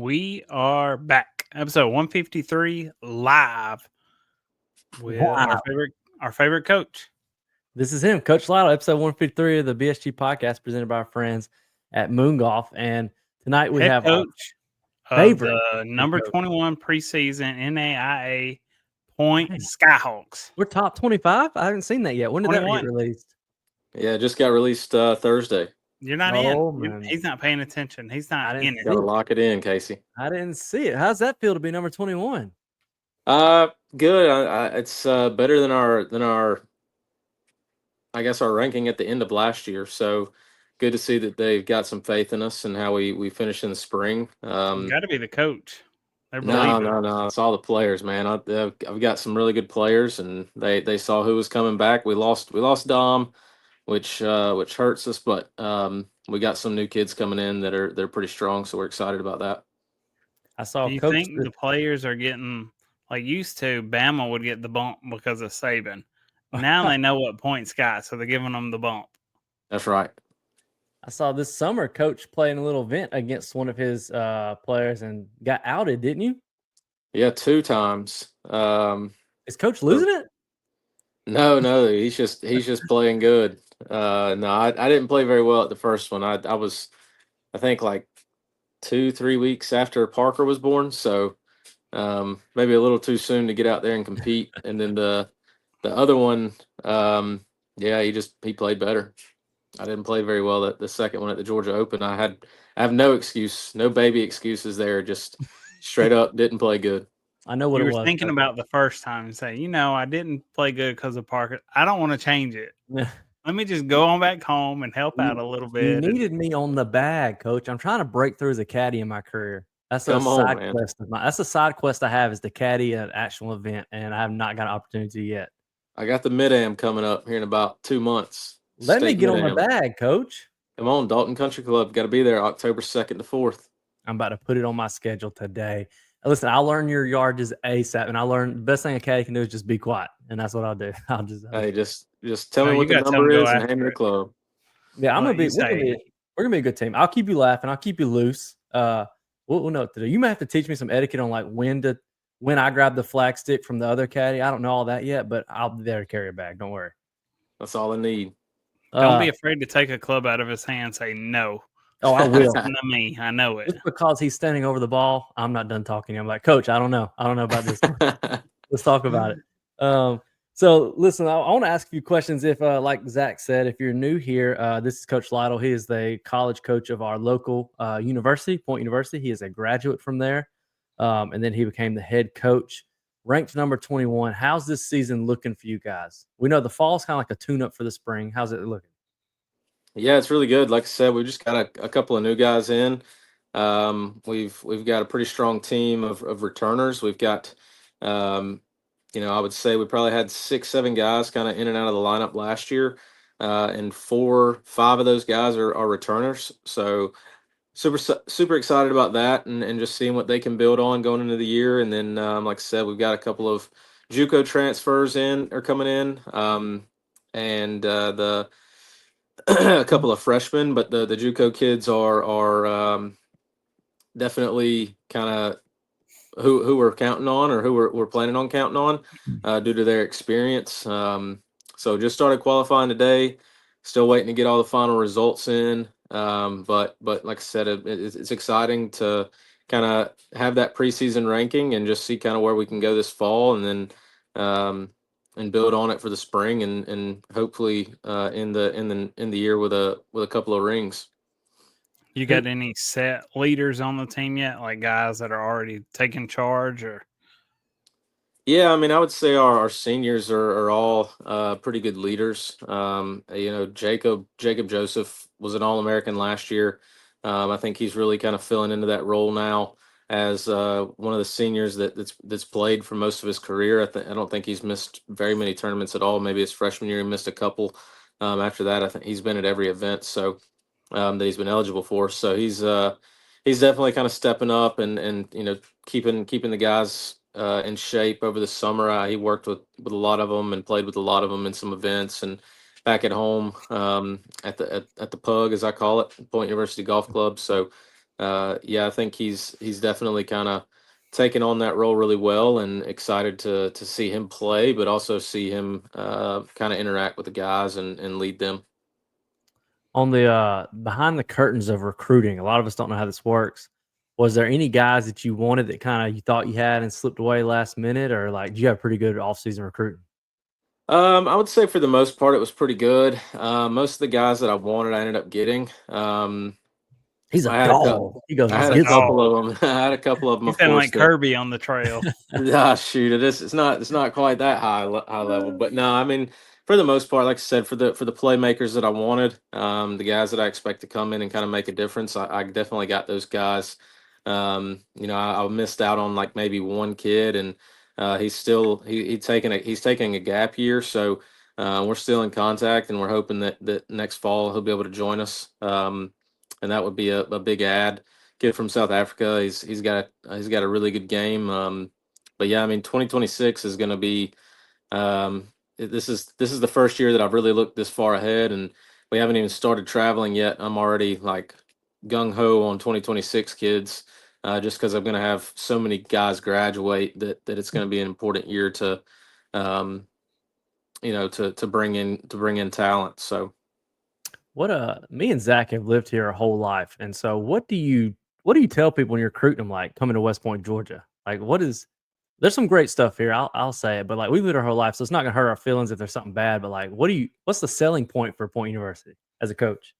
We are back. Episode 153 live with Wow. our favorite coach. This is him, Coach Lytle, episode 153 of the BSG podcast presented by our friends at Moon Golf. And tonight we Head have coach our of favorite the number coach. 21 preseason NAIA Point Skyhawks. We're top 25? I haven't seen that yet. When did that 21. get released? Yeah, it just got released Thursday. You're not Oh, in. man. He's not paying attention. He's I not didn't in it. Gotta lock it in, Casey. I didn't see it. How's that feel to be number 21? Good. It's better than our I guess our ranking at the end of last year. So good to see that they've got some faith in us and how we finish in the spring. You got to be the coach. They're No, believing. it's all the players, man. I've got some really good players, and they saw who was coming back. We lost Dom, which hurts us, but we got some new kids coming in they're pretty strong, so we're excited about that. I saw Do you Coach. think the players are getting like used to? Bama would get the bump because of Saban. Now they know what points got, so they're giving them the bump. That's right. I saw this summer Coach playing a little event against one of his players and got outed, didn't you? Yeah, 2 times. Is Coach losing it? No, he's just playing good. No, I didn't play very well at the first one. I was, I think, like 2-3 weeks after Parker was born, so maybe a little too soon to get out there and compete. And then the other one, yeah, he played better. I didn't play very well at the second one at the Georgia Open. I have no excuse, no baby excuses there. Just straight up didn't play good. I know what You it were was. thinking about the first time and say, I didn't play good because of Parker. I don't want to change it. Let me just go on back home and help out a little bit. You needed me on the bag, Coach. I'm trying to break through as a caddy in my career. That's a side quest of mine. That's a side quest I have, is the caddy at an actual event, and I have not got an opportunity yet. I got the Mid-Am coming up here in about 2 months. Let me get on the bag, Coach. Come on, Dalton Country Club. Got to be there October 2nd to 4th. I'm about to put it on my schedule today. Listen, I'll learn your yardages ASAP, and I learned the best thing a caddy can do is just be quiet, and that's what I'll do. Hey, just tell me what the number is and hand me the club. Yeah, we're gonna be a good team. I'll keep you laughing. I'll keep you loose. We'll know what to do. You might have to teach me some etiquette on like when I grab the flag stick from the other caddy. I don't know all that yet, but I'll be there to carry a bag. Don't worry. That's all I need. Don't be afraid to take a club out of his hand and say no. Oh, I will. Listen to me. I know it. Just because he's standing over the ball, I'm not done talking. I'm like, Coach, I don't know. I don't know about this. Let's talk about it. So listen, I want to ask a few questions. If, like Zach said, if you're new here, this is Coach Lytle. He is the college coach of our local university, Point University. He is a graduate from there. And then he became the head coach, ranked number 21. How's this season looking for you guys? We know the fall is kind of like a tune-up for the spring. How's it looking? Yeah, it's really good. Like I said, we've just got a couple of new guys in. We've got a pretty strong team of returners. We've got, I would say we probably had 6-7 guys kind of in and out of the lineup last year, and 4-5 of those guys are returners. So super excited about that, and just seeing what they can build on going into the year. And then, like I said, we've got a couple of JUCO transfers coming in, and a couple of freshmen, but the JUCO kids are definitely kind of who we're counting on, or who we're planning on counting on, due to their experience. So just started qualifying today. Still waiting to get all the final results in. But like I said, it's exciting to kind of have that preseason ranking and just see kind of where we can go this fall, and then and build on it for the spring, and hopefully in the year with a couple of rings. You got any set leaders on the team yet, like guys that are already taking charge? Or yeah, I mean, I would say our seniors are all pretty good leaders. Jacob Joseph was an All-American last year. I think he's really kind of filling into that role now as one of the seniors that's played for most of his career. I don't think he's missed very many tournaments at all. Maybe his freshman year he missed a couple. After that, I think he's been at every event that he's been eligible for. So he's definitely kind of stepping up and keeping the guys in shape over the summer. He worked with a lot of them and played with a lot of them in some events, and back at home at the Pug, as I call it, Point University Golf Club. So yeah, I think he's definitely kind of taken on that role really well, and excited to see him play, but also see him kind of interact with the guys and lead them. On the behind the curtains of recruiting, a lot of us don't know how this works. Was there any guys that you wanted that kind of you thought you had and slipped away last minute, or like do you have pretty good offseason recruiting? I would say for the most part it was pretty good. Most of the guys that I wanted, I ended up getting. He's a I had a couple. dog. He goes I and had a gets couple Oh, of them. I had a couple of them, you of sound course. like Kirby on the trail. Ah, shoot, it's not quite that high level, but no, I mean, for the most part, like I said, for the playmakers that I wanted, the guys that I expect to come in and kind of make a difference, I definitely got those guys. I missed out on like maybe one kid, and he's taking a gap year, so we're still in contact, and we're hoping that next fall he'll be able to join us, and that would be a big add. Kid from South Africa, he's got a really good game. But yeah, I mean, 2026 is going to be. This is the first year that I've really looked this far ahead, and we haven't even started traveling yet. I'm already like gung ho on 2026 kids, just because I'm going to have so many guys graduate that it's going to be an important year to, um, to bring in talent. So. What me and Zach have lived here our whole life, and so what do you tell people when you're recruiting them like coming to West Point, Georgia? Like what is there's some great stuff here. I'll say it, but like we lived our whole life, so it's not gonna hurt our feelings if there's something bad. But like, what's the selling point for Point University as a coach?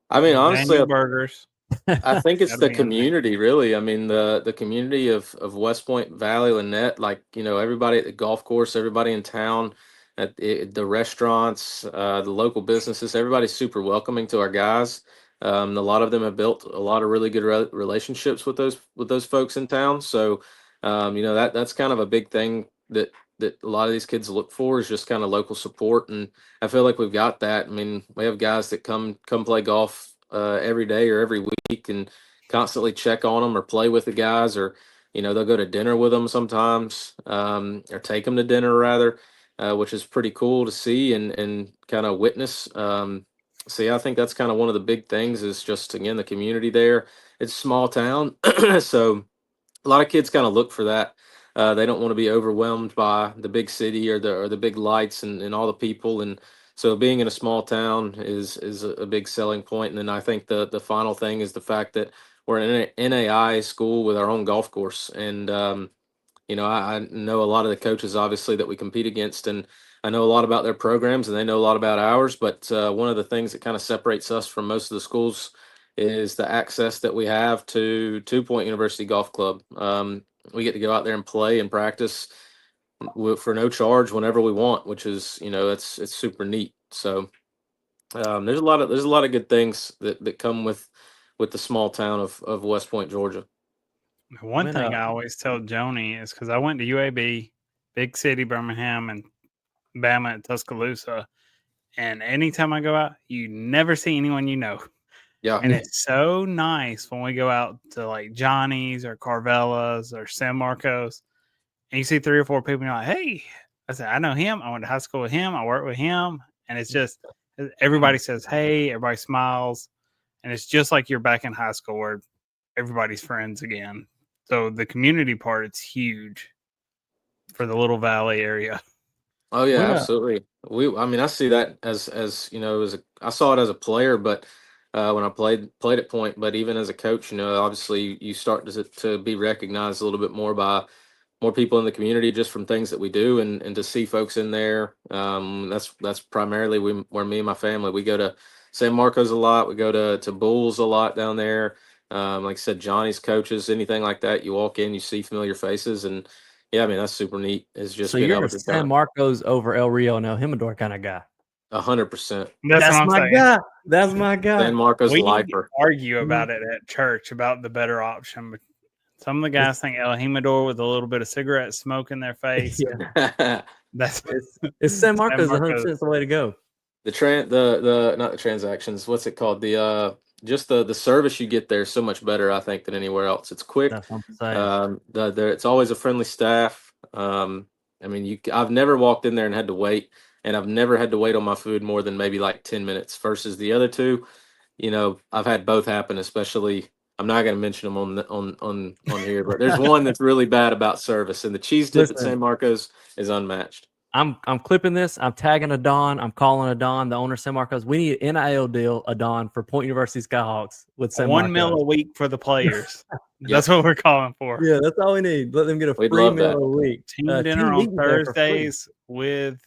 I mean, honestly, Daniel Burgers. I think it's Gotta the be in there. community, really. I mean, the community of West Point Valley, Lynette, like, everybody at the golf course, everybody in town, the restaurants, the local businesses, everybody's super welcoming to our guys. A lot of them have built a lot of really good relationships with those folks in town. So, that's kind of a big thing that a lot of these kids look for, is just kind of local support, and I feel like we've got that. I mean, we have guys that come play golf every day or every week, and constantly check on them or play with the guys, or they'll go to dinner with them sometimes, or take them to dinner rather, which is pretty cool to see and kind of witness. So yeah, I think that's kind of one of the big things, is just, again, the community there. It's a small town, so a lot of kids kind of look for that. They don't want to be overwhelmed by the big city, or the big lights, and all the people. And so being in a small town is a big selling point. And then I think the final thing is the fact that we're an NAI school with our own golf course. And I know a lot of the coaches, obviously, that we compete against, and I know a lot about their programs, and they know a lot about ours. But one of the things that kind of separates us from most of the schools is the access that we have to Two Point University Golf Club. We get to go out there and play and practice for no charge whenever we want, which is, it's super neat. So there's a lot of good things that come with the small town of West Point, Georgia. One When thing I always tell Joni is because I went to UAB, big city, Birmingham, and Bama at Tuscaloosa. And anytime I go out, you never see anyone you know. Yeah. And it's so nice when we go out to like Johnny's or Carvella's or San Marcos, and you see 3 or 4 people, and you're like, hey, I said, I know him. I went to high school with him. I work with him. And it's just, everybody says, hey, everybody smiles. And it's just like you're back in high school where everybody's friends again. So the community part, it's huge for the Little Valley area. Oh yeah, when absolutely. I mean, I see that I saw it as a player, but when I played at Point, but even as a coach, obviously you start to be recognized a little bit more by more people in the community, just from things that we do, and to see folks in there. That's primarily where me and my family, we go to San Marcos a lot. We go to Bulls a lot down there. Like I said, Johnny's coaches, anything like that. You walk in, you see familiar faces, and yeah, I mean, that's super neat. Is So just being you're able a to kind San of Marcos over El Rio and El Jimador kind of guy. 100%. That's what That's I'm my saying. guy. That's my guy. San Marcos We lifer. argue Mhm. about it at church about the better option. But some of the guys think El Jimador with a little bit of cigarette smoke in their face. Yeah, And the that's it's San San Marcos. 100% Marcos. is the way to go. the not the transactions. What's it called? Just the service you get there is so much better, I think, than anywhere else. It's quick. That's what I'm saying. It's always a friendly staff. I mean, I've never walked in there and had to wait, and I've never had to wait on my food more than maybe like 10 minutes versus the other two. I've had both happen, especially I'm not going to mention them on here, but there's one that's really bad about service, and the cheese dip at Listen. San Marcos is unmatched. I'm clipping this. I'm tagging Adon. I'm calling Adon, the owner of San Marcos. We need an NIL deal, Adon, for Point University Skyhawks with San $1 Marcos. million a week for the players. That's what we're calling for. Yeah, that's all we need. Let them get a We'd free love meal that. a week. Team dinner on meetings there for free. Thursdays with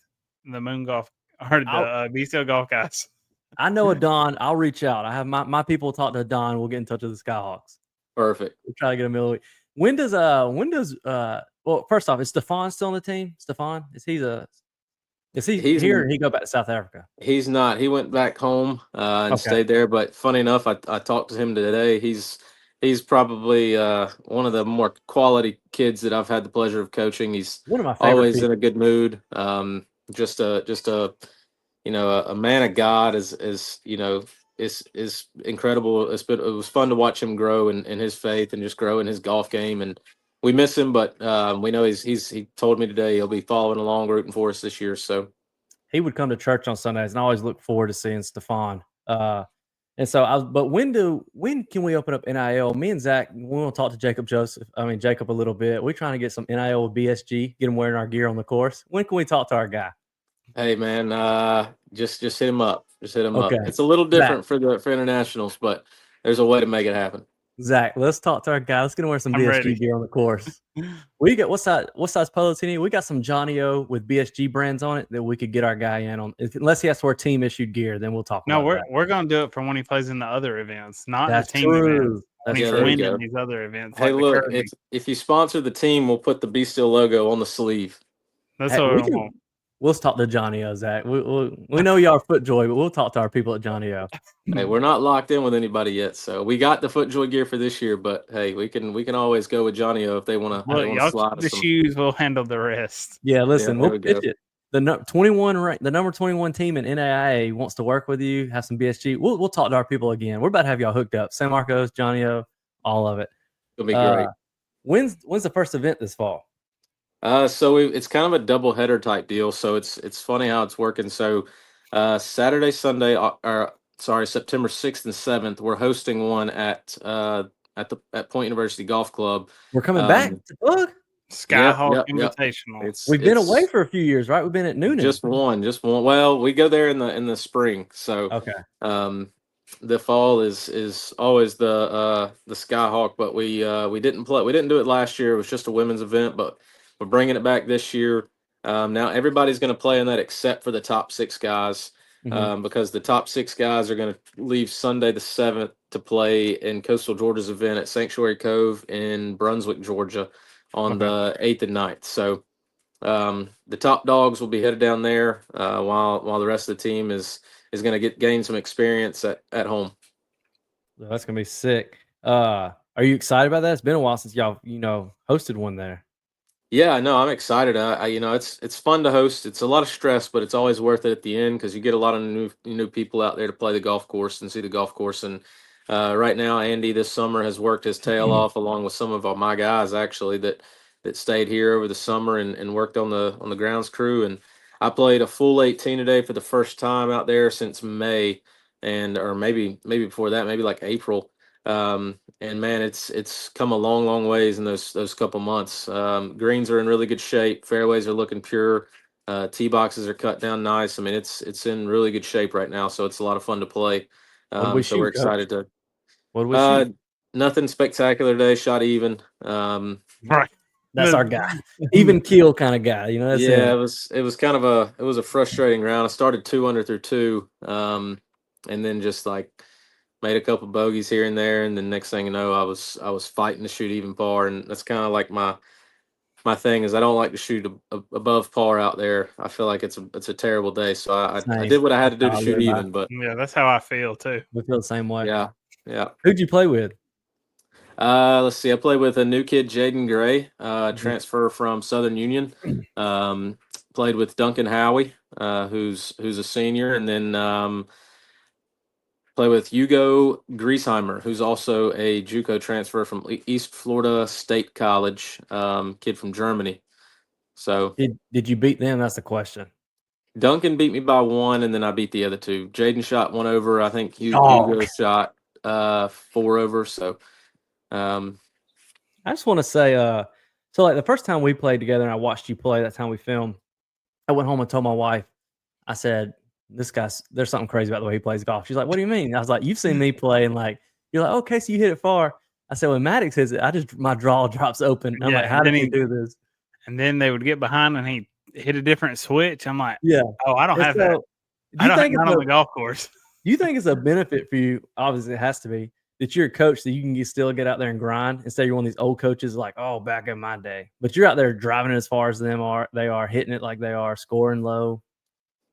the Moon Golf or the Be.Still Golf guys. I know Adon. I'll reach out. I have my people talk to Adon. We'll get in touch with the Skyhawks. Perfect. We'll try to get a meal a week. When does well, first off, is Stefan still on the team? Stefan? Is he here or he go back to South Africa? He's not. He went back home and stayed there. But funny enough, I talked to him today. He's probably one of the more quality kids that I've had the pleasure of coaching. He's one of my favorite always people. in a good mood. Just a a man of God is incredible. It was fun to watch him grow in his faith and just grow in his golf game. And we miss him, but we know he told me today he'll be following along, rooting for us this year. So he would come to church on Sundays, and I always look forward to seeing Stefan. And so but when can we open up NIL? Me and Zach, we want to talk to Jacob a little bit. We're trying to get some NIL with BSG, get him wearing our gear on the course. When can we talk to our guy? Hey man, just hit him up. Just hit him up. Okay. It's a little different for internationals, but there's a way to make it happen. Zach, let's talk to our guy. Let's get him wear some I'm BSG ready. gear on the course. We got what size polos he need? We got some Johnny O with BSG brands on it that we could get our guy in on. Unless he has to wear team issued gear, then we'll talk. No, about we're gonna do it for when he plays in the other events, not That's the team events. That's When he's there we winning go. these other events. Hey, like look, the Kirby. if you sponsor the team, we'll put the Be.Still logo on the sleeve. That's Hey, what we want. We'll talk to Johnny O, Zach. We know y'all are FootJoy, but we'll talk to our people at Johnny O. Hey, we're not locked in with anybody yet, so we got the FootJoy gear for this year. But hey, we can always go with Johnny O if they want to. Look, y'all slide keep the some. shoes. We'll handle the rest. Yeah, listen, there we'll we go. pitch it. The number 21 team in NAIA wants to work with you. Have some BSG. We'll talk to our people again. We're about to have y'all hooked up. San Marcos, Johnny O, all of it. It'll be great. When's the first event this fall? So it's kind of a double header type deal. So it's funny how it's working. So Saturday, Sunday, September 6th and 7th, we're hosting one at Point University Golf Club. We're coming back to Bug. Skyhawk Invitational. We've been away for a few years, right? We've been at Noonan. Just one. Well, we go there in the spring. So the fall is always the Skyhawk, but we didn't do it last year. It was just a women's event, but we're bringing it back this year. Now everybody's going to play in that except for the top 6 guys, because the top 6 guys are going to leave Sunday the 7th to play in Coastal Georgia's event at Sanctuary Cove in Brunswick, Georgia, on the 8th and 9th. So the top dogs will be headed down there while the rest of the team is going to gain some experience at home. That's going to be sick. Are you excited about that? It's been a while since y'all hosted one there. Yeah, no, I'm excited. It's fun to host. It's a lot of stress, but it's always worth it at the end because you get a lot of new people out there to play the golf course and see the golf course. And right now, Andy this summer has worked his tail off along with some of my guys actually that stayed here over the summer and worked on the grounds crew. And I played a full 18 today for the first time out there since May, or maybe before that, maybe like April. And man, it's come a long ways in those couple months. Greens are in really good shape. Fairways are looking pure. Tee boxes are cut down nice. I mean, it's in really good shape right now. So it's a lot of fun to play. So we're excited to. What did we shoot? Nothing spectacular today. Shot even. Right. That's our guy. Even keel kind of guy. That's it was kind of a frustrating round. I started 2 under through 2, and then just like made a couple bogeys here and there, and then next thing you know, I was fighting to shoot even par, and that's kind of like my thing is I don't like to shoot above par out there. I feel like it's a terrible day, so I did what I had to do to shoot even. But yeah, that's how I feel too. We feel the same way. Yeah. Who'd you play with? Let's see. I played with a new kid, Jaden Gray, transfer from Southern Union. Played with Duncan Howie, who's a senior, and then play with Hugo Griesheimer, who's also a JUCO transfer from East Florida State College, kid from Germany. So did you beat them? That's the question. Duncan beat me by 1, and then I beat the other 2. Jaden shot 1 over. I think Hugo shot 4 over. So I just want to say, so like the first time we played together and I watched you play, that time we filmed, I went home and told my wife, I said, this guy's, there's something crazy about the way he plays golf. She's like, what do you mean? I was like, you've seen me play and like, you're like, okay, so you hit it far. I said, when Maddox hits it, my draw drops open. I'm like, how did he do this? And then they would get behind and he hit a different switch. I'm like, Yeah. oh, I don't And have so, that. do you think not on the golf course. do you think it's a benefit for you? Obviously, it has to be that you're a coach that you can still get out there and grind instead you're one of these old coaches like, oh, back in my day. But you're out there driving it as far as they are hitting it like they are, scoring low.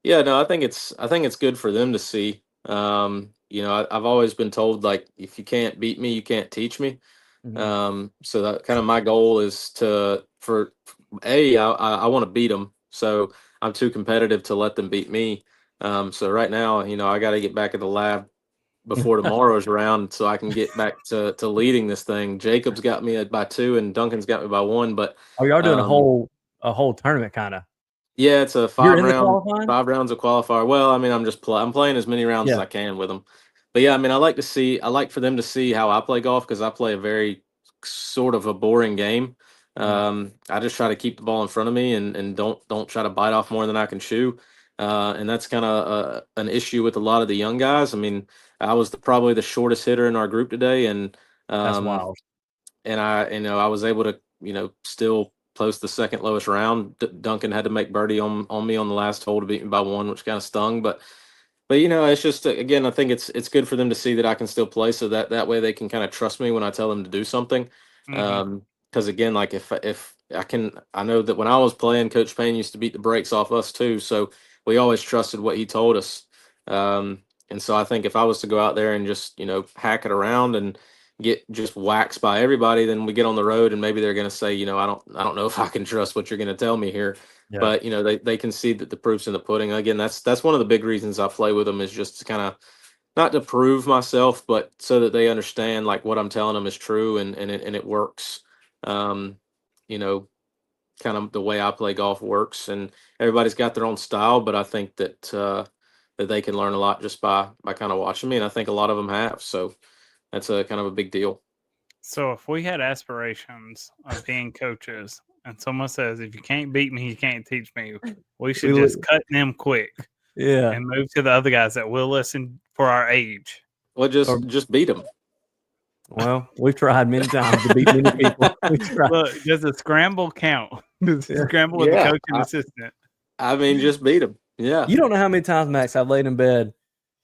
Yeah, no, I think it's good for them to see. I've always been told, like, if you can't beat me, you can't teach me. So that kind of my goal is I want to beat them. So I'm too competitive to let them beat me. So right now, I got to get back in the lab before tomorrow's round so I can get back to leading this thing. Jacob's got me by 2 and Duncan's got me by 1, but Oh, y'all doing a whole tournament kind of. yeah, it's a You're in the qualifying? 5 rounds of qualifier. Well, I mean, I'm playing as many rounds as I can with them. But yeah, I mean, I like for them to see how I play golf because I play a very sort of a boring game. I just try to keep the ball in front of me and don't try to bite off more than I can chew. And that's kind of an issue with a lot of the young guys. I mean, I was probably the shortest hitter in our group today, and That's wild. and I was able to still post the second lowest round. Duncan had to make birdie on me on the last hole to beat me by 1, which kind of stung. But it's just again, I think it's good for them to see that I can still play, so that way they can kind of trust me when I tell them to do something. Because again, like if I know that when I was playing, Coach Payne used to beat the brakes off us too, so we always trusted what he told us. And so I think if I was to go out there and just hack it around and get just waxed by everybody, then we get on the road and maybe they're going to say, I don't know if I can trust what you're going to tell me here. Yeah. But they can see that the proof's in the pudding. Again, that's one of the big reasons I play with them, is just to kind of not to prove myself, but so that they understand like what I'm telling them is true and it works. Um, you know, Kind of the way I play golf works, and everybody's got their own style. But I think that they can learn a lot just by kind of watching me, and I think a lot of them have. So that's a kind of a big deal. So if we had aspirations of being coaches and someone says, if you can't beat me, you can't teach me, we should just cut them quick and move to the other guys that will listen for our age. Well, just beat them. Well, we've tried many times to beat many people. Look, does a scramble count? Does a scramble with the coach and assistant? I mean, just beat them. Yeah. You don't know how many times, Max, I've laid in bed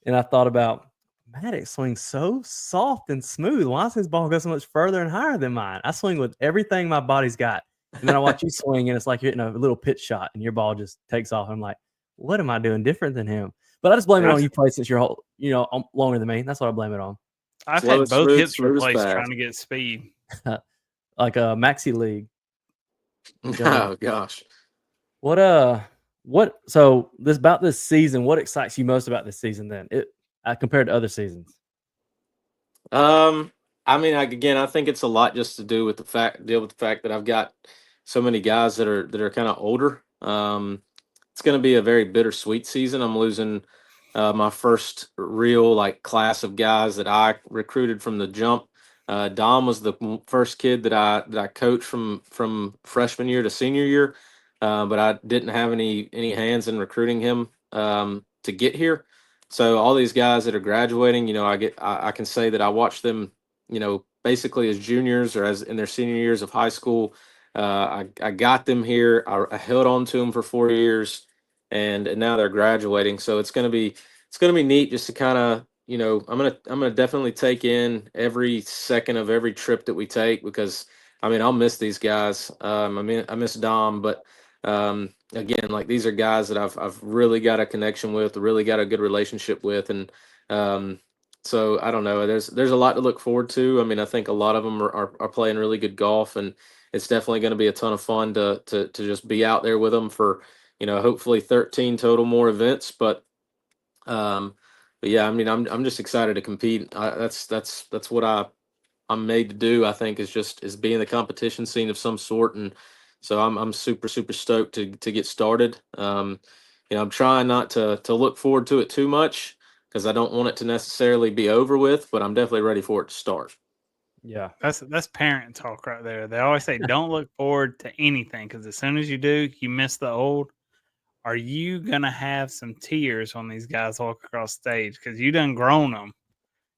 and I thought about, Maddox swings so soft and smooth. Why does his ball go so much further and higher than mine? I swing with everything my body's got. And then I watch you swing and it's like you're hitting a little pitch shot and your ball just takes off. I'm like, what am I doing different than him? But I just blame it on you play since you're longer than me. That's what I blame it on. I've had both hips replaced trying to get speed. Like a maxi league. Oh gosh. So this season, what excites you most about this season then? Compared to other seasons? I mean, I think it's a lot just to deal with the fact that I've got so many guys that are kind of older. It's going to be a very bittersweet season. I'm losing my first real class of guys that I recruited from the jump. Dom was the first kid that I coached from freshman year to senior year, but I didn't have any hands in recruiting him to get here. So all these guys that are graduating, I can say that I watched them, basically as juniors or as in their senior years of high school. I got them here. I held on to them for 4 years, and now they're graduating. So it's gonna be neat just to kind of I'm gonna definitely take in every second of every trip that we take, because I mean I'll miss these guys. I miss Dom, but again, like, these are guys that I've really got a connection with, really got a good relationship with, and so I don't know. There's a lot to look forward to. I mean, I think a lot of them are playing really good golf, and it's definitely going to be a ton of fun to just be out there with them for hopefully 13 total more events. But yeah, I mean, I'm just excited to compete. That's what I'm made to do. I think is be in the competition scene of some sort, and so I'm super stoked to get started. I'm trying not to look forward to it too much, because I don't want it to necessarily be over with, but I'm definitely ready for it to start. Yeah. That's parent talk right there. They always say don't look forward to anything because as soon as you do, you miss the old. Are you gonna have some tears when these guys walk across stage because you done grown them?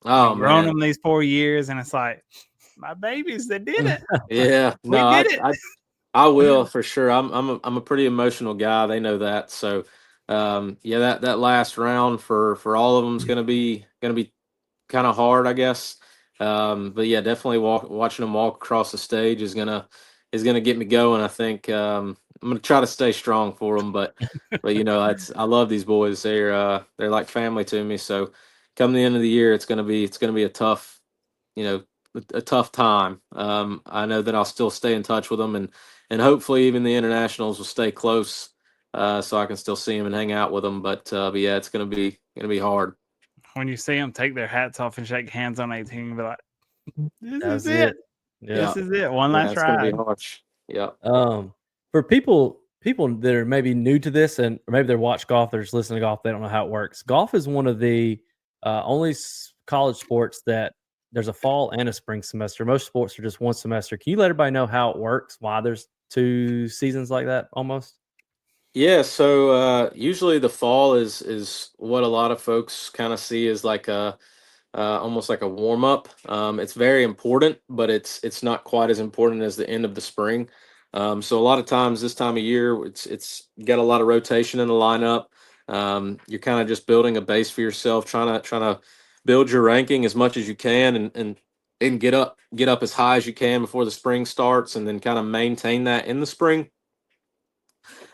Oh Grown man. them these 4 years, and it's like my babies that did it. Yeah. We No, did it. I will for sure. I'm a pretty emotional guy. They know that. So yeah, that last round for all of them is gonna be kind of hard, I guess. But yeah, definitely watching them walk across the stage is gonna get me going. I think I'm gonna try to stay strong for them, but I love these boys. They're like family to me. So come the end of the year, it's gonna be a tough, you know, a tough time. I know that I'll still stay in touch with them, and hopefully even the internationals will stay close, so I can still see them and hang out with them. But yeah, it's gonna be hard. When you see them take their hats off and shake hands on 18, you'll be like, this That's is it. it. Yeah. Yeah, This is it. One yeah, last it's gonna be ride. harsh. Yeah. For people that are maybe new to this and or maybe they're watch golf, they're just listening to golf, they don't know how it works. Golf is one of the only college sports that there's a fall and a spring semester. Most sports are just one semester. Can you let everybody know how it works? Why there's two seasons like that almost? Yeah, so usually the fall is what a lot of folks kind of see as like a almost like a warm up. It's very important, but it's not quite as important as the end of the spring. So a lot of times this time of year, it's got a lot of rotation in the lineup. You're kind of just building a base for yourself, trying to build your ranking as much as you can, and get up as high as you can before the spring starts, and then kind of maintain that in the spring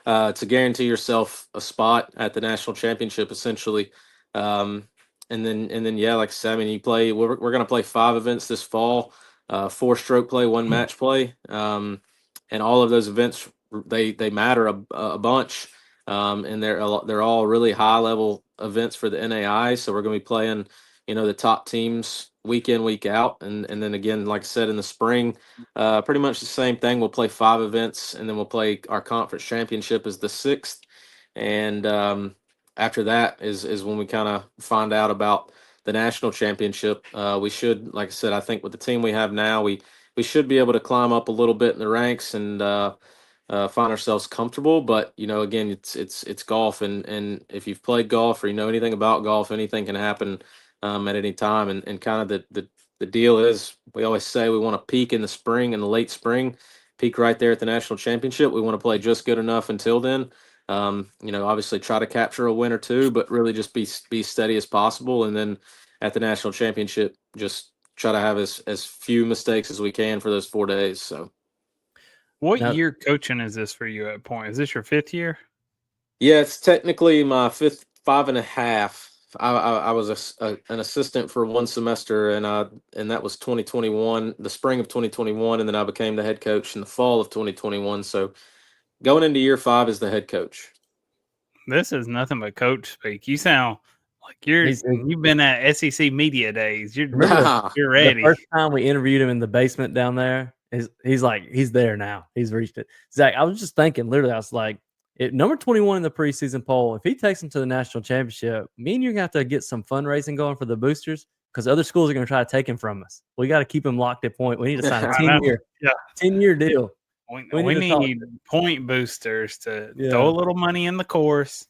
to guarantee yourself a spot at the national championship, essentially. Um, and then yeah, like I said, I mean, you play. We're going to play 5 events this fall, 4 stroke play, 1 match play, and all of those events they matter a bunch, and they're all really high level events for the NAI. So we're going to be playing, the top teams week in week out, and then again, like I said, in the spring. Pretty much the same thing. We'll play 5 events, and then we'll play our conference championship is the sixth, and after that is when we kind of find out about the national championship. We should, like I said, I think with the team we have now, we should be able to climb up a little bit in the ranks and find ourselves comfortable. But again, it's golf, and if you've played golf or you know anything about golf, anything can happen at any time. And kind of the deal is, we always say we want to peak in the spring, in the late spring, peak right there at the national championship. We want to play just good enough until then. Obviously try to capture a win or two, but really just be steady as possible. And then at the national championship, just try to have as few mistakes as we can for those 4 days. So. What Now, year coaching is this for you at Point? Is this your 5th year? Yeah, it's technically my fifth, 5.5. I was an assistant for 1 semester, and that was 2021, the spring of 2021, and then I became the head coach in the fall of 2021. So going into year 5 as the head coach. This is nothing but coach speak. You sound like he's you've been at SEC media days. remember You're the ready. first time we interviewed him in the basement down there. He's like he's there now. He's reached it. Zach, I was just thinking, literally, I was like, number 21 in the preseason poll. If he takes him to the national championship, me and you're gonna have to get some fundraising going for the boosters because other schools are gonna try to take him from us. We got to keep him locked at Point. We need to sign a I know. 10-year, Yeah. 10-year deal. We need to talk. need Point boosters to Yeah. throw a little money in the course,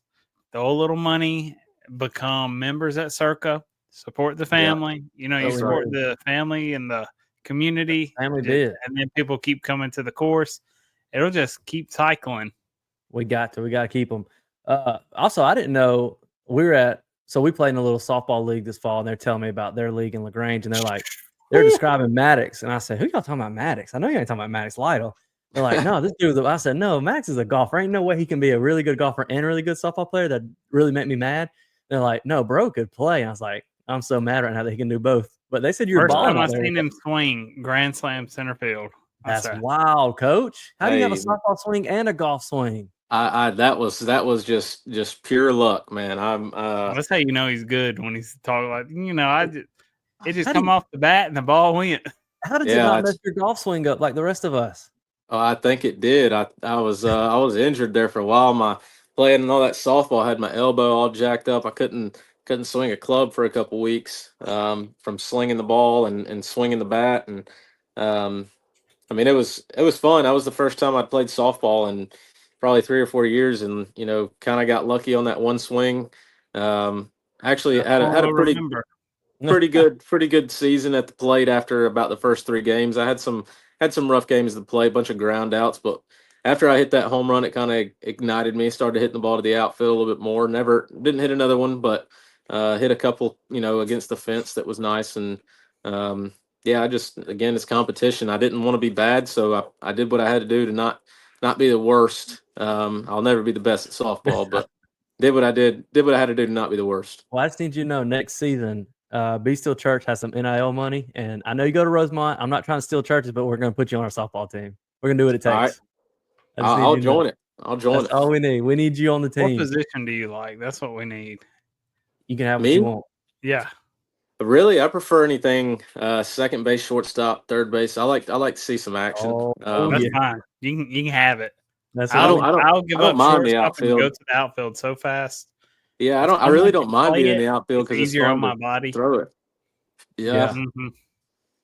throw a little money, become members at Circa, support the family. You That's support right. the family and the community, Family bid. and then people keep coming to the course. It'll just keep cycling. We got to keep them. Also, I didn't know so we played in a little softball league this fall, and they're telling me about their league in LaGrange, and they're describing Maddox, and I said, "Who y'all talking about Maddox? I know you ain't talking about Maddox Lytle." They're like, "No, this dude." I said, "No, Maddox is a golfer. Ain't no way he can be a really good golfer and a really good softball player. That really make me mad." They're like, "No, bro could play." And I was like, "I'm so mad right now that he can do both." But they said you're First balling time I out there. seen him swing grand slam center field. That's wild, coach. How do you have a Hey, softball swing and a golf swing? I that was just pure luck, man. I'm That's how you know he's good when he's talking like it just How do come you, off the bat and the ball went. how did it yeah, not mess your golf swing up like the rest of us? I think it did. I was injured there for a while. My playing and all that softball had my elbow all jacked up. I couldn't couldn't swing a club for a couple weeks from slinging the ball and swinging the bat. And I mean, it was fun. That was the first time I'd played softball in probably 3 or 4 years, and kind of got lucky on that one swing. Actually, That's one had a we'll remember. pretty good season at the plate after about the first 3 games. I had some rough games at the plate, bunch of ground outs, but after I hit that home run, it kind of ignited me. Started hitting the ball to the outfield a little bit more. Never didn't hit another one, but hit a couple, against the fence that was nice. And yeah, I just, again, it's competition. I didn't want to be bad, so I did what I had to do to not be the worst. I'll never be the best at softball, but did what I had to do to not be the worst. Well, I just need you to know next season, Be.Still Church has some NIL money, and I know you go to Rosemont. I'm not trying to steal churches, but we're going to put you on our softball team. We're going to do what it All right. takes. I just need I'll you to know. join it. I'll join That's it. all we need. We need you on the What team. position do you like? That's what we need. You can have what Me? you want. Yeah. Really, I prefer anything second base, shortstop, third base. I like to see some action. That's yeah. fine. You can have it. That's I don't I'll give up mind the shortstop and go outfield. to the outfield so fast. Yeah, If I really someone don't can mind play being in it, the outfield it's because it's easier on fun my to body. throw it. Yeah. Mhm.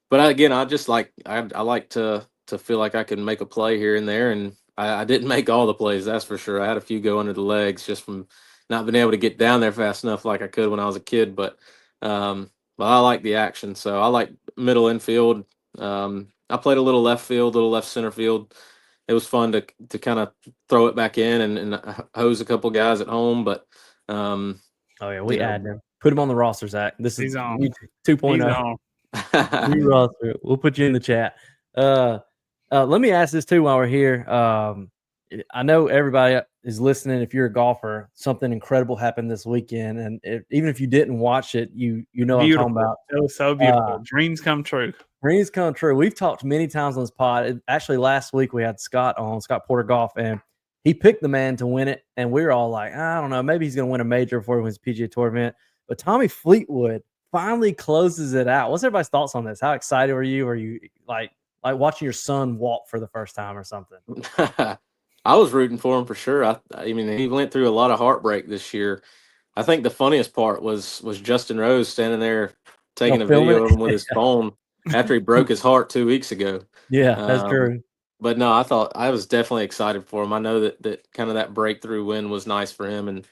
But again, I just I like to feel like I can make a play here and there, and I didn't make all the plays, that's for sure. I had a few go under the legs just from not being able to get down there fast enough like I could when I was a kid. But I like the action, so I like middle infield. I played a little left field, little left center field. It was fun to kind of throw it back in and hose a couple guys at home, but Oh yeah, we you know. add them. Put him on the roster, Zach. This is He's on. 2.0. He's on. New roster. We'll put you in the chat. Let me ask this too while we're here. I know everybody is listening. If you're a golfer, something incredible happened this weekend, and even if you didn't watch it, you know what I'm talking about. It was so beautiful. Dreams come true. Dreams come true. We've talked many times on this pod. Actually, last week we had Scott Porter Golf, and he picked the man to win it. And we were all like, I don't know, maybe he's going to win a major before he wins the PGA Tour event. But Tommy Fleetwood finally closes it out. What's everybody's thoughts on this? How excited were you? Were you like watching your son walk for the first time or something? I was rooting for him for sure. I mean, he went through a lot of heartbreak this year. I think the funniest part was Justin Rose standing there taking a video of him with his phone after he broke his heart 2 weeks ago. Yeah, that's true. But no, I was definitely excited for him. I know that kind of that breakthrough win was nice for him, and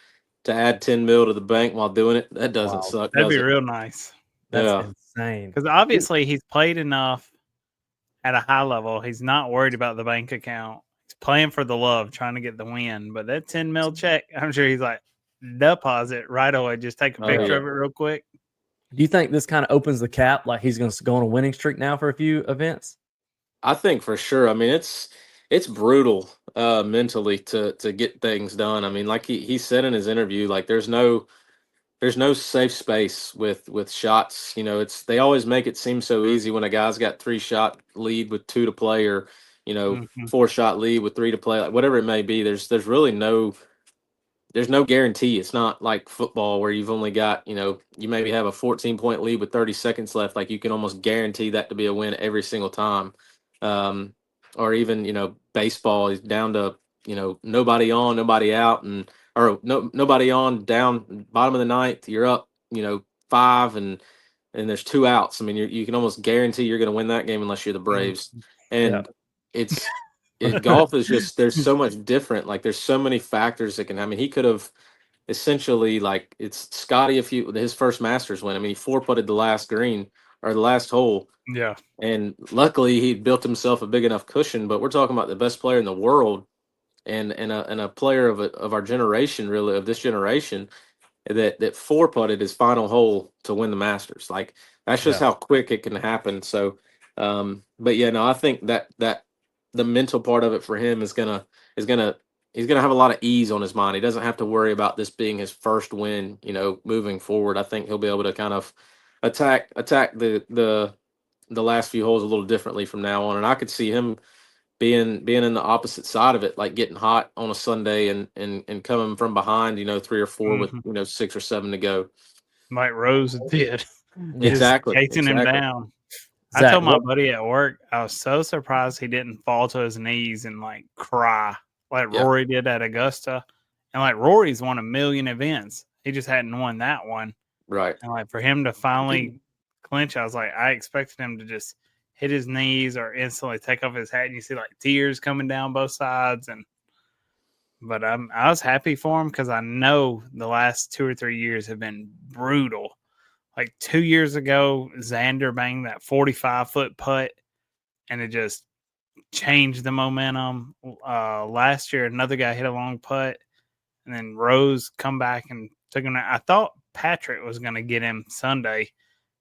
to add 10 mil to the bank while doing it, that doesn't suck. That'd does be it? real nice. That's insane. Because obviously he's played enough at a high level. He's not worried about the bank account. He's playing for the love, trying to get the win. But that 10 mil check, I'm sure he's like, deposit right away. Just take a picture of it real quick. Do you think this kind of opens the cap? Like he's going to go on a winning streak now for a few events? I think for sure. I mean, it's brutal mentally to get things done. I mean, like he said in his interview, like there's no safe space with shots. They always make it seem so easy when a guy's got 3-shot lead with 2 to play, or 4-shot lead with 3 to play, like whatever it may be. There's really there's no guarantee. It's not like football where you've only got, you maybe have a 14-point lead with 30 seconds left. Like you can almost guarantee that to be a win every single time. Or even, baseball is down to, nobody on, nobody out, or nobody on, down, bottom of the ninth, you're up, 5 and there's 2 outs. I mean, you can almost guarantee you're going to win that game unless you're the Braves. And golf is just, there's so much different. Like there's so many factors that can, I mean, he could have essentially, like, it's Scotty, his first Masters win. I mean, he 4-putted the last green or the last hole. Yeah. And luckily he built himself a big enough cushion, but we're talking about the best player in the world and a player of our generation, really, of this generation, that 4-putted his final hole to win the Masters. Like that's just how quick it can happen. So but yeah, no, I think that the mental part of it for him is gonna he's gonna have a lot of ease on his mind. He doesn't have to worry about this being his first win, moving forward. I think he'll be able to kind of attack the last few holes a little differently from now on. And I could see him being in the opposite side of it, like getting hot on a Sunday and coming from behind, 3 or 4 with 6 or 7 to go. Mike Rose did. Exactly. Chasing him down. Zach, I told my buddy at work, I was so surprised he didn't fall to his knees and like cry like Rory did at Augusta. And like Rory's won a million events. He just hadn't won that one. Right. And like for him to finally clinch, I was like, I expected him to just hit his knees or instantly take off his hat, and you see like tears coming down both sides. But I was happy for him because I know the last 2 or 3 years have been brutal. Like 2 years ago, Xander banged that 45-foot putt, and it just changed the momentum. Last year, another guy hit a long putt, and then Rose come back and took him. I thought Patrick was going to get him Sunday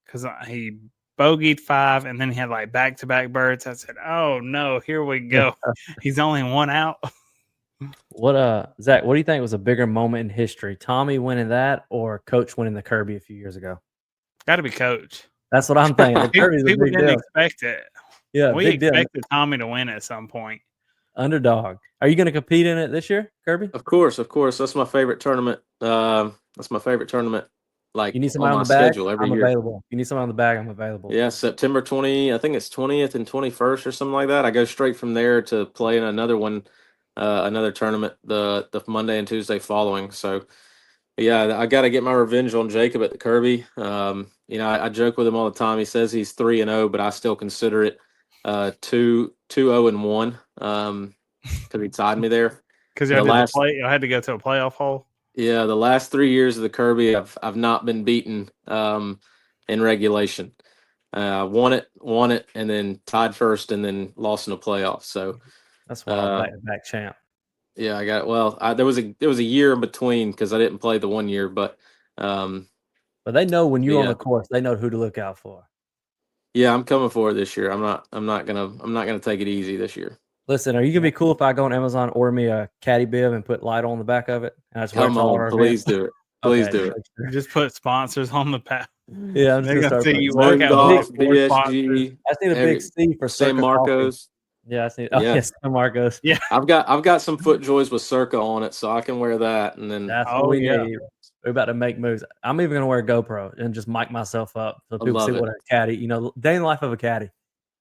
because he bogeyed 5, and then he had like back-to-back birds. I said, "Oh no, here we go." He's only one out. What Zach, what do you think was a bigger moment in history? Tommy winning that or Coach winning the Kirby a few years ago? Got to be Coach. That's what I'm thinking. The Kirby's a People big didn't deal. expect it. Yeah, We big deal. expected Tommy to win at some point. Underdog. Are you going to compete in it this year, Kirby? Of course. That's my favorite tournament. That's my favorite tournament. Like You need on somebody my on the bag? schedule every I'm year. available. You need somebody on the bag? I'm available. Yeah, September 20. I think it's 20th and 21st or something like that. I go straight from there to play in another one, another tournament the Monday and Tuesday following. So yeah, I got to get my revenge on Jacob at the Kirby. You know, I joke with him all the time. He says he's 3-0, but I still consider it 2-0-1 because he tied me there. Because The last I had to go to a playoff hole. Yeah, the last 3 years of the Kirby, I've not been beaten in regulation. Won it, and then tied first, and then lost in the playoffs. So That's wild. Back-to-back champ. yeah, I got well. There was a year in between because I didn't play the 1 year, but But they know when you're on yeah. the course, they know who to look out for. Yeah, I'm coming for it this year. I'm not gonna take it easy this year. Listen, are you gonna be cool if I go on Amazon, order me a caddy bib and put light on the back of it? And I just Come on, please do it. Please do it. You just put sponsors on the path. Yeah, I'm just They're gonna gonna start see putting you Zoom work out Golf, with four sponsors. BSG, I just need a big C for San Circa Coffee. Marcos. Yeah, I just need. Yeah. Oh, yes, San Marcos. Yeah. I've got some FootJoys with Circa on it, so I can wear that. And then That's Oh, what we yeah. need. We're about to make moves. I'm even gonna wear a GoPro and just mic myself up so people love see it. what a caddy. You know, day in the life of a caddy.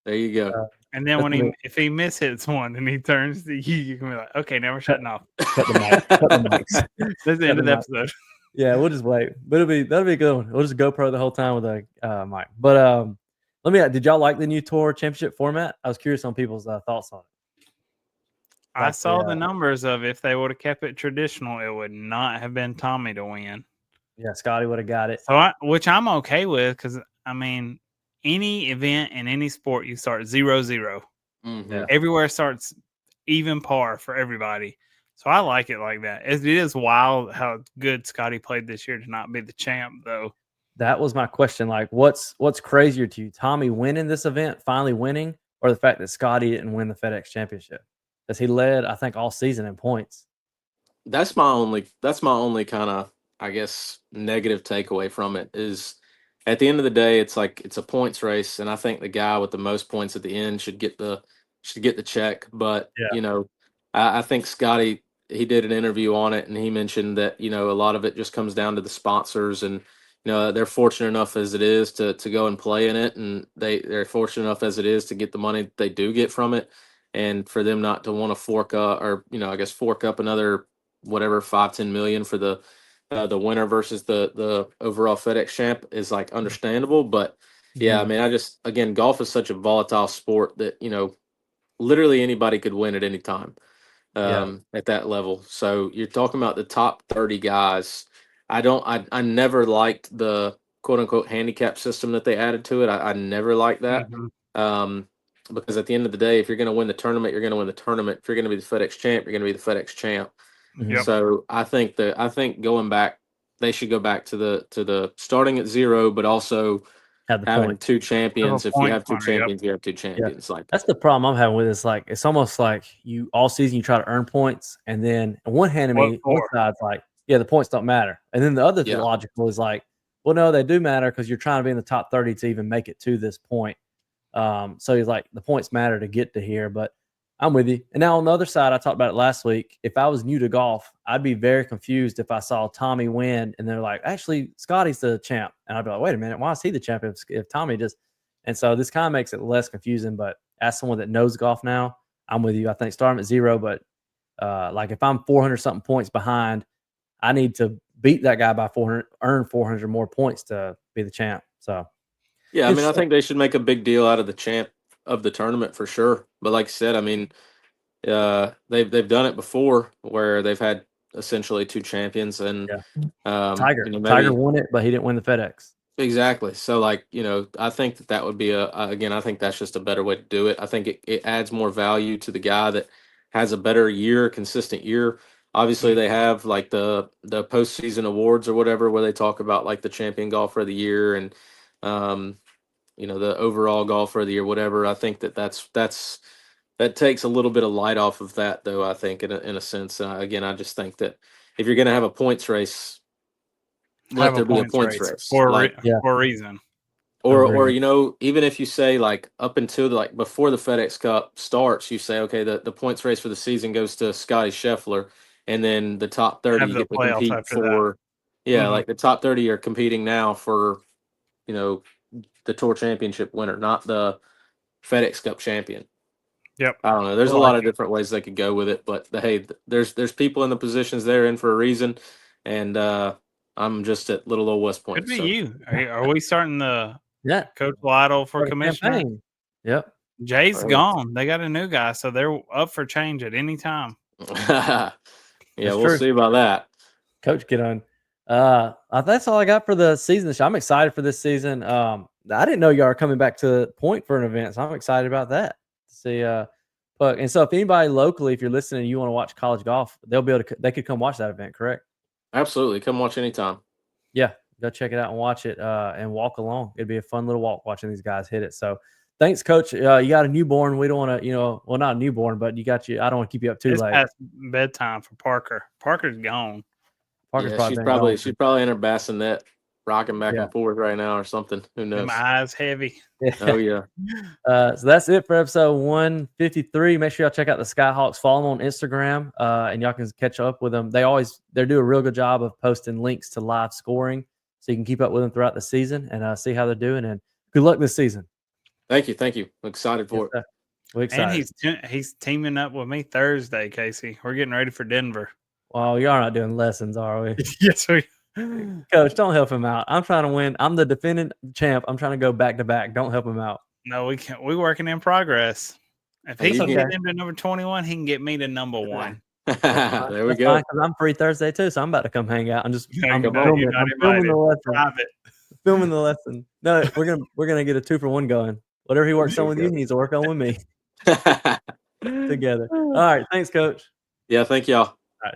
there you go. And then That's when me. if he mishits one and he turns to you, you can be like, okay, now we're shutting off. Cut the mic. Cut the mics. That's the end of the mic. episode. Yeah, we'll just wait. But that'll be a good one. We'll just GoPro the whole time with a mic. But did y'all like the new tour championship format? I was curious on people's thoughts on it. I saw the numbers of if they would have kept it traditional, it would not have been Tommy to win. Yeah, Scotty would have got it. So which I'm okay with because I mean, any event in any sport you start 0-0. Mhm. Everywhere starts even par for everybody. So I like it like that. It is wild how good Scotty played this year to not be the champ, though. That was my question. Like, what's crazier to you, Tommy winning this event, finally winning, or the fact that Scotty didn't win the FedEx Championship? Because he led, I think, all season in points. That's my only kind of, I guess, negative takeaway from it is at the end of the day, it's like it's a points race, and I think the guy with the most points at the end should get the check. But Yeah. you know, I think Scotty, he did an interview on it, and he mentioned that a lot of it just comes down to the sponsors, and they're fortunate enough as it is to go and play in it, and they're fortunate enough as it is to get the money they do get from it, and for them not to want to fork or I guess fork up another whatever 5-10 million for the winner versus the overall FedEx champ is like understandable. But yeah, I mean, again, golf is such a volatile sport that literally anybody could win at any time at that level. So you're talking about the top 30 guys. I never liked the quote unquote handicap system that they added to it. I never liked that. Because at the end of the day, if you're going to win the tournament, you're going to win the tournament. If you're going to be the FedEx champ, you're going to be the FedEx champ. Yep. So I think going back, they should go back to the starting at 0, but also having points. 2 champions. If you have 2 Yep. champions, you have 2 champions. Like that's the problem I'm having with it. It's like it's almost like you all season you try to earn points, and then on one hand of me, one side's like, yeah, the points don't matter, and then the other logical is like, well, no, they do matter because you're trying to be in the top 30 to even make it to this point. So he's like, the points matter to get to here, but I'm with you. And now on the other side, I talked about it last week. If I was new to golf, I'd be very confused if I saw Tommy win and they're like, actually, Scotty's the champ. And I'd be like, wait a minute, why is he the champ if Tommy just – and so this kind of makes it less confusing. But as someone that knows golf now, I'm with you. I think start him at 0, but like if I'm 400-something points behind, I need to beat that guy by 400, earn 400 more points to be the champ. So Yeah, I mean, I it's think they should make a big deal out of the champ of the tournament for sure. But like I said, I mean, they've done it before where they've had essentially two champions, and Tiger. you know, Tiger maybe won it, but he didn't win the FedEx. exactly. So like, you know, I think that would be again, I think that's just a better way to do it. I think it adds more value to the guy that has a better year, consistent year. Obviously, they have like the postseason awards or whatever, where they talk about like the champion golfer of the year and you know, the overall golfer of the year, whatever. I think that takes a little bit of light off of that, though. I think in a sense, again, I just think that if you're going to have a points race, let Have a there be a points points race race, for like for a reason. or Agreed. you know, even if you say like up until like before the FedEx Cup starts, you say okay, the points race for the season goes to Scotty Scheffler, and then the top 30 Have you the get to playoffs compete after that. for. Yeah, Mhm. like the top 30 are competing now for, you know, the tour championship winner, not the FedEx Cup champion. Yep. I don't know. I There's a like lot of different ways they could go with it, but hey, there's people in the positions they're in for a reason, and I'm just at little old West Could Point. be So you. Are we starting the Yeah. Coach Lytle for For the commissioner? campaign. Yep. Jay's Right. gone. They got a new guy, so they're up for change at any time. yeah, That's we'll true. see about that. Coach, get on. That's all I got for the season. I'm excited for this season. I didn't know y'all are coming back to Point for an event, so I'm excited about that. To see, but and so if anybody locally, if you're listening, and you want to watch college golf, they'll be able to. They could come watch that event, correct? Absolutely, come watch anytime. Yeah, go check it out and watch it, and walk along. It'd be a fun little walk watching these guys hit it. So, thanks, Coach. You got a newborn. We don't want to, well, not a newborn, but you got you. I don't want to keep you up too It's late. past bedtime for Parker. Parker's gone. Parker's Yeah, probably been gone. she's probably in her bassinet, rocking back Yeah. and forth right now or something. Who knows? Them eyes heavy. Oh yeah. So that's it for episode 153. Make sure y'all check out the Skyhawks. Follow them on Instagram, and y'all can catch up with them. They do a real good job of posting links to live scoring, so you can keep up with them throughout the season and see how they're doing. And good luck this season. Thank you. I'm excited for it. We're excited. And he's teaming up with me Thursday, Casey. We're getting ready for Denver. Well, y'all not doing lessons, are we? Yes, we. Coach, don't help him out. I'm trying to win. I'm the defending champ. I'm trying to go back to back. Don't help him out. No, we can't. We're working in progress. If he That's can okay. get him to number 21, he can get me to number 1. There we That's go. fine, 'cause I'm free Thursday too, so I'm about to come hang out. I'm You're filming not the lesson. Private. Filming the lesson. No, we're gonna get a 2-for-1 going. Whatever he works There on you with you, go. he needs to work on with me together. All right, thanks, Coach. Yeah, thank y'all. All right.